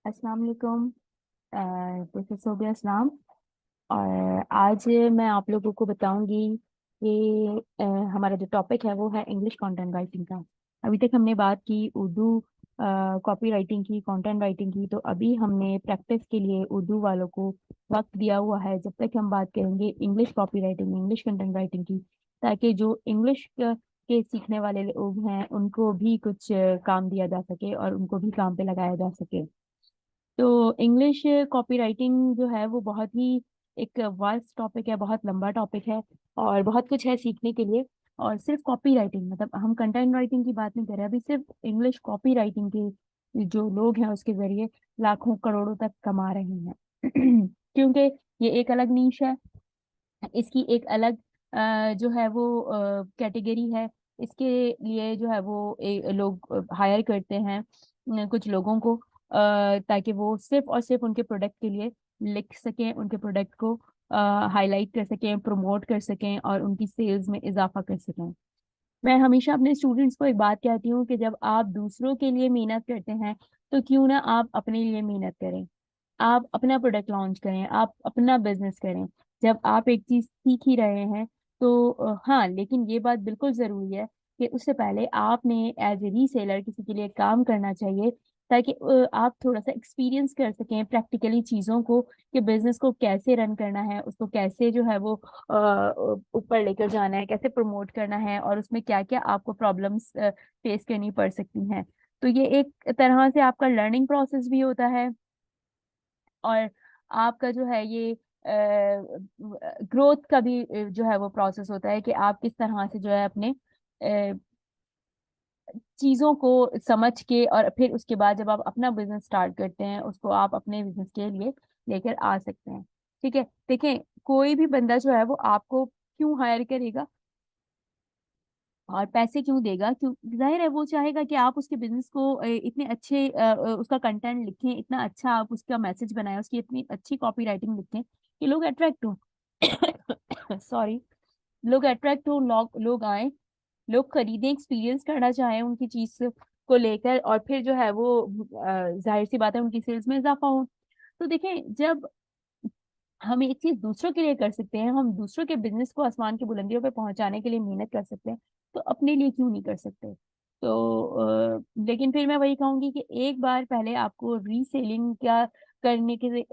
अस्सलाम वालेकुम। This is Sobia इस्लाम। और आज मैं आप लोगों को बताऊंगी कि हमारा जो टॉपिक है वो है इंग्लिश कंटेंट राइटिंग का। अभी तक हमने बात की उर्दू कॉपी राइटिंग की, कंटेंट राइटिंग की। तो अभी हमने प्रैक्टिस के लिए उर्दू वालों को वक्त दिया हुआ है, जब तक हम बात करेंगे English copy writing, English content writing की, ताकि जो इंग्लिश के सीखने वाले लोग हैं उनको भी कुछ काम दिया जा सके और उनको भी काम पे लगाया जा सके। तो इंग्लिश कॉपी राइटिंग जो है वो बहुत ही एक वास्ट टॉपिक है, बहुत लंबा टॉपिक है और बहुत कुछ है सीखने के लिए। और सिर्फ कॉपी राइटिंग, मतलब हम कंटेंट राइटिंग की बात नहीं कर रहे, अभी सिर्फ इंग्लिश कॉपी राइटिंग के जो लोग हैं उसके जरिए लाखों करोड़ों तक कमा रहे हैं। क्योंकि ये एक अलग नीश है, इसकी एक अलग जो है वो कैटेगरी है। इसके लिए जो है वो लोग हायर करते हैं कुछ लोगों को, ताकि वो सिर्फ और सिर्फ उनके प्रोडक्ट के लिए लिख सकें, उनके प्रोडक्ट को हाईलाइट कर सकें, प्रमोट कर सकें और उनकी सेल्स में इजाफा कर सकें। मैं हमेशा अपने स्टूडेंट्स को एक बात कहती हूँ कि जब आप दूसरों के लिए मेहनत करते हैं तो क्यों ना आप अपने लिए मेहनत करें। आप अपना प्रोडक्ट लॉन्च करें, आप अपना बिजनेस करें। जब आप एक चीज सीख ही रहे हैं तो हाँ, लेकिन ये बात बिल्कुल जरूरी है कि उससे पहले आपने एज ए रीसेलर किसी के लिए काम करना चाहिए, ताकि आप थोड़ा सा एक्सपीरियंस कर सकें प्रैक्टिकली चीज़ों को, कि बिजनेस को कैसे रन करना है, उसको कैसे जो है वो ऊपर लेकर जाना है, कैसे प्रमोट करना है और उसमें क्या क्या आपको प्रॉब्लम्स फेस करनी पड़ सकती हैं। तो ये एक तरह से आपका लर्निंग प्रोसेस भी होता है और आपका जो है ये ग्रोथ का भी जो है वो प्रोसेस होता है कि आप किस तरह से जो है अपने चीजों को समझ के और फिर उसके बाद जब आप अपना बिजनेस स्टार्ट करते हैं उसको आप अपने बिजनेस के लिए लेकर आ सकते हैं। ठीक है, देखें, कोई भी बंदा जो है वो आपको क्यों हायर करेगा और पैसे क्यों देगा? क्यों? जाहिर है वो चाहेगा कि आप उसके बिजनेस को इतने अच्छे उसका कंटेंट लिखें, इतना अच्छा आप उसका मैसेज बनाएं, उसकी इतनी अच्छी कॉपी राइटिंग लिखें कि लोग अट्रैक्ट हो। सॉरी, लोग अट्रैक्ट हो, लोग आए, लोग खरीदें, एक्सपीरियंस करना चाहें उनकी चीज को लेकर, और फिर जो है वो जाहिर सी बात है उनकी सेल्स में इजाफा हो। तो देखें, जब हम एक चीज दूसरों के लिए कर सकते हैं, हम दूसरों के बिजनेस को आसमान की बुलंदियों पे पहुंचाने के लिए मेहनत कर सकते हैं, तो अपने लिए क्यों नहीं कर सकते? तो लेकिन फिर मैं वही कहूंगी कि एक बार पहले आपको रीसेलिंग क्या करने के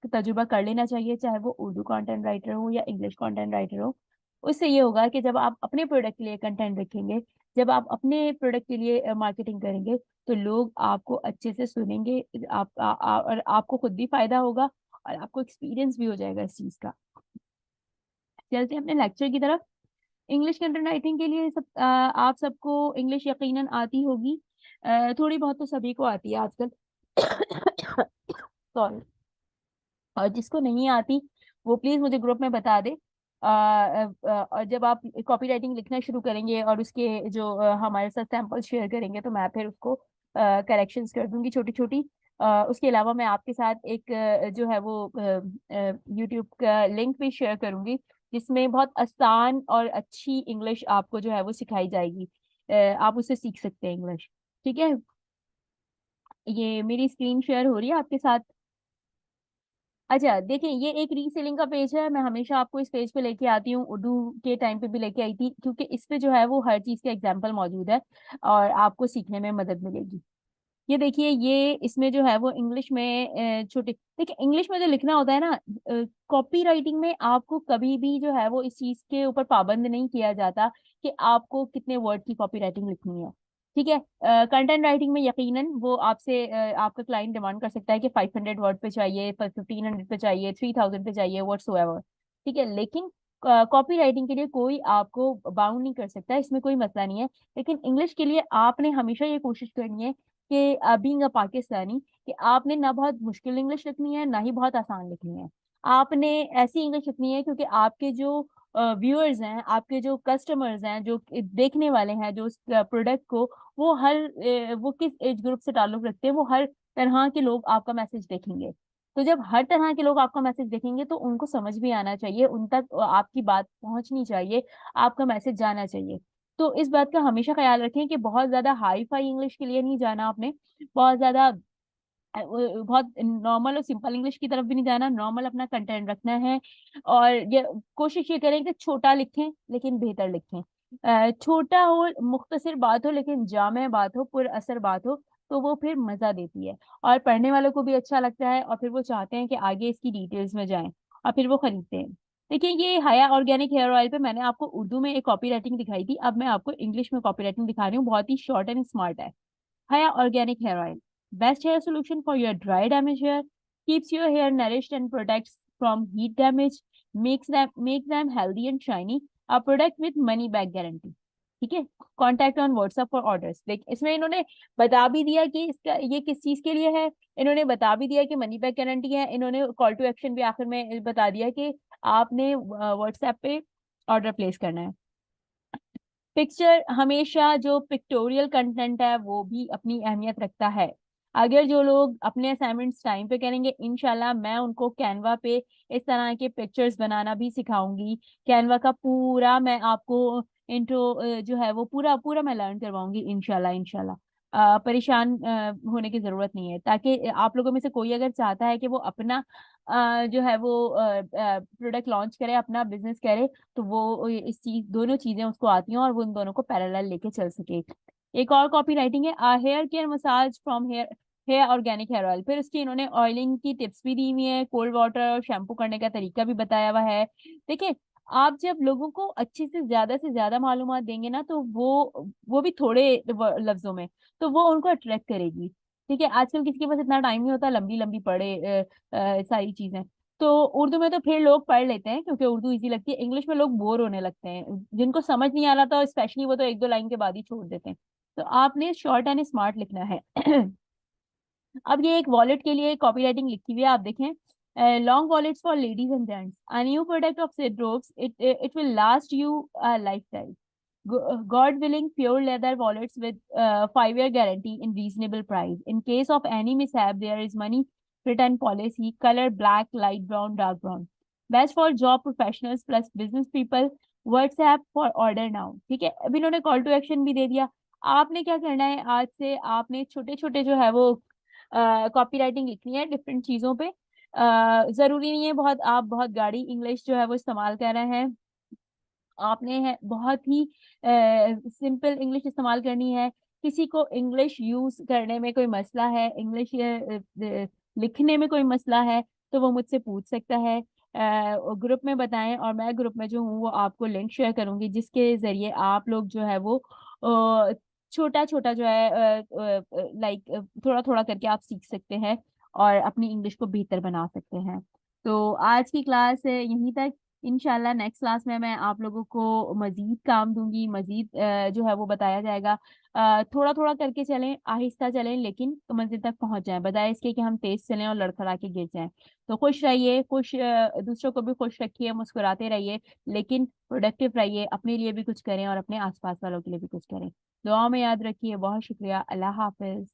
तजुर्बा कर लेना चाहिए, चाहे वो उर्दू कंटेंट राइटर हो या इंग्लिश कंटेंट राइटर हो। उससे ये होगा कि जब आप अपने प्रोडक्ट के लिए कंटेंट रखेंगे, जब आप अपने प्रोडक्ट के लिए मार्केटिंग करेंगे, तो लोग आपको अच्छे से सुनेंगे, और आपको खुद भी फायदा होगा और आपको एक्सपीरियंस भी हो जाएगा इस चीज का। चलते हैं अपने लेक्चर की तरफ। इंग्लिश कंटेंट राइटिंग के लिए आप सबको इंग्लिश यकीनन आती होगी, थोड़ी बहुत तो सभी को आती है आजकल। सॉरी। और जिसको नहीं आती वो प्लीज मुझे ग्रुप में बता दे। और जब आप कॉपी राइटिंग लिखना शुरू करेंगे और उसके जो हमारे साथ सैंपल शेयर करेंगे तो मैं फिर उसको करेक्शंस कर दूंगी छोटी छोटी। उसके अलावा मैं आपके साथ एक जो है वो यूट्यूब का लिंक भी शेयर करूंगी, जिसमें बहुत आसान और अच्छी इंग्लिश आपको जो है वो सिखाई जाएगी। आप उससे सीख सकते हैं इंग्लिश। ठीक है, ये मेरी स्क्रीन शेयर हो रही है आपके साथ। अच्छा, देखिए, ये एक रीसेलिंग का पेज है। मैं हमेशा आपको इस पेज पे लेके आती हूँ, उर्दू के टाइम पे भी लेके आई थी, क्योंकि इस पे जो है वो हर चीज का एग्जाम्पल मौजूद है और आपको सीखने में मदद मिलेगी। ये देखिए, ये इसमें जो है वो इंग्लिश में छोटे, देखिए इंग्लिश में जो लिखना होता है ना, कॉपी राइटिंग में आपको कभी भी जो है वो इस चीज के ऊपर पाबंद नहीं किया जाता कि आपको कितने वर्ड की कॉपी राइटिंग लिखनी है। ठीक है, कंटेंट राइटिंग में यकीनन वो आपसे आपका क्लाइंट डिमांड कर सकता है कि 500 वर्ड पे चाहिए, 1500 पे चाहिए, 3000 पे चाहिए, व्हाट्सोएवर। ठीक है, लेकिन कॉपी राइटिंग के लिए कोई आपको बाउंड नहीं कर सकता, इसमें कोई मसला नहीं है। लेकिन इंग्लिश के लिए आपने हमेशा ये कोशिश करनी है कि बीइंग अ पाकिस्तानी, कि आपने ना बहुत मुश्किल इंग्लिश लिखनी है ना ही बहुत आसान लिखनी है। आपने ऐसी इंग्लिश लिखनी है क्योंकि आपके जो व्यूअर्स हैं, आपके जो कस्टमर्स हैं, जो देखने वाले हैं जो उस प्रोडक्ट को, वो वो किस एज ग्रुप से ताल्लुक रखते हैं, वो हर तरह के लोग आपका मैसेज देखेंगे। तो जब हर तरह के लोग आपका मैसेज देखेंगे तो उनको समझ भी आना चाहिए, उन तक आपकी बात पहुंचनी चाहिए, आपका मैसेज जाना चाहिए। तो इस बात का हमेशा ख्याल रखें कि बहुत ज्यादा हाई फाई इंग्लिश के लिए नहीं जाना आपने, बहुत ज्यादा बहुत नॉर्मल और सिंपल इंग्लिश की तरफ भी नहीं जाना, नॉर्मल अपना कंटेंट रखना है। और ये कोशिश ये करें कि छोटा लिखें लेकिन बेहतर लिखें। छोटा हो, मुख्तसर बात हो, लेकिन जामे बात हो, पुर असर बात हो, तो वो फिर मजा देती है और पढ़ने वालों को भी अच्छा लगता है, और फिर वो चाहते हैं कि आगे इसकी डिटेल्स में जाएं और फिर वो खरीदते हैं। देखिए, ये हया ऑर्गेनिक हेयर ऑयल पे मैंने आपको उर्दू में एक कॉपी राइटिंग दिखाई थी, अब मैं आपको इंग्लिश में कॉपी राइटिंग दिखा रही हूँ, बहुत ही शॉर्ट एंड स्मार्ट है। Haya Organic Hair Oil. Best hair solution for your dry damaged hair. Keeps your hair nourished and protects from heat damage. Makes them healthy and shiny. A product with money back guarantee. ठीक है। Contact on WhatsApp for orders. देख, इसमें इन्होंने बता भी दिया कि इसका ये किस चीज के लिए है। इन्होंने बता भी दिया कि मनी बैक गारंटी है। इन्होंने कॉल टू एक्शन भी आखिर में बता दिया कि आपने व्हाट्सएप पे ऑर्डर प्लेस करना है। पिक्चर हमेशा, जो पिक्टोरियल कंटेंट है वो भी अपनी अहमियत रखता है। अगर जो लोग अपने असाइनमेंट्स टाइम पे करेंगे, इंशाल्लाह मैं उनको कैनवा पे इस तरह के पिक्चर्स बनाना भी सिखाऊंगी। कैनवा का पूरा मैं आपको इंट्रो जो है वो पूरा पूरा मैं लर्न करवाऊंगी, इंशाल्लाह इंशाल्लाह। परेशान होने की जरूरत नहीं है, ताकि आप लोगों में से कोई अगर चाहता है कि वो अपना जो है वो प्रोडक्ट लॉन्च करे, अपना बिजनेस करे, तो वो इस चीज दोनों चीजें उसको आती हैं और वो उन दोनों को पैरेलल लेके चल सके। एक और कॉपी राइटिंग है, hair care massage from hair hair organic hair oil. फिर उसकी इन्होंने ऑयलिंग की टिप्स भी दी हुई है, कोल्ड वाटर और शैम्पू करने का तरीका भी बताया हुआ है। देखिए, आप जब लोगों को अच्छे से ज्यादा मालूमात देंगे ना, तो वो भी थोड़े लफ्जों में, तो वो उनको अट्रैक्ट करेगी। ठीक है, आजकल किसी के पास इतना टाइम नहीं होता लंबी लंबी पढ़े सारी चीजें। तो उर्दू में तो फिर लोग पढ़ लेते हैं क्योंकि उर्दू इजी लगती है, इंग्लिश में लोग बोर होने लगते हैं, जिनको समझ नहीं आ रहा था स्पेशली वो तो एक दो लाइन के बाद ही छोड़ देते हैं। तो आपने शॉर्ट एंड स्मार्ट लिखना है। अब ये एक वॉलेट के लिए कॉपी राइटिंग लिखी हुई है, आप देखें। Long wallets for ladies and gents, a new product of सिड्रोप्स, it will last you a lifetime. God willing, pure leather wallets with 5-year guarantee in reasonable price. In case of any mishap, there is money return policy. Color black, light brown, dark brown. Best for job professionals plus business people. WhatsApp for order now. ठीक है, अभी इन्होंने call to action भी दे दिया। आपने क्या करना है, आज से आपने छोटे छोटे जो है वो कॉपी राइटिंग लिखनी है डिफरेंट चीजों पे। जरूरी नहीं है बहुत आप बहुत गाड़ी इंग्लिश जो है वो इस्तेमाल कर रहे हैं, आपने है बहुत ही सिंपल इंग्लिश इस्तेमाल करनी है। किसी को इंग्लिश यूज करने में कोई मसला है, इंग्लिश लिखने में कोई मसला है, तो वो मुझसे पूछ सकता है। ग्रुप में बताएं, और मैं ग्रुप में जो हूँ वो आपको लिंक शेयर करूंगी, जिसके जरिए आप लोग जो है वो छोटा छोटा जो है लाइक थोड़ा थोड़ा करके आप सीख सकते हैं और अपनी इंग्लिश को बेहतर बना सकते हैं। तो आज की क्लास यहीं तक। इंशाल्लाह नेक्स्ट क्लास में मैं आप लोगों को मजीद काम दूंगी, मजीद जो है वो बताया जाएगा। थोड़ा थोड़ा करके चलें, आहिस्ता चलें, लेकिन मंजिल तक पहुंच जाएं, बजाय इसके कि हम तेज चलें और लड़खड़ा के गिर जाएं। तो खुश रहिए, खुश दूसरों को भी खुश रखिए, मुस्कुराते रहिए, लेकिन प्रोडक्टिव रहिए, अपने लिए भी कुछ करें और अपने आसपास वालों के लिए भी कुछ करें। दुआ में याद रखिए। बहुत शुक्रिया। अल्लाह हाफिज।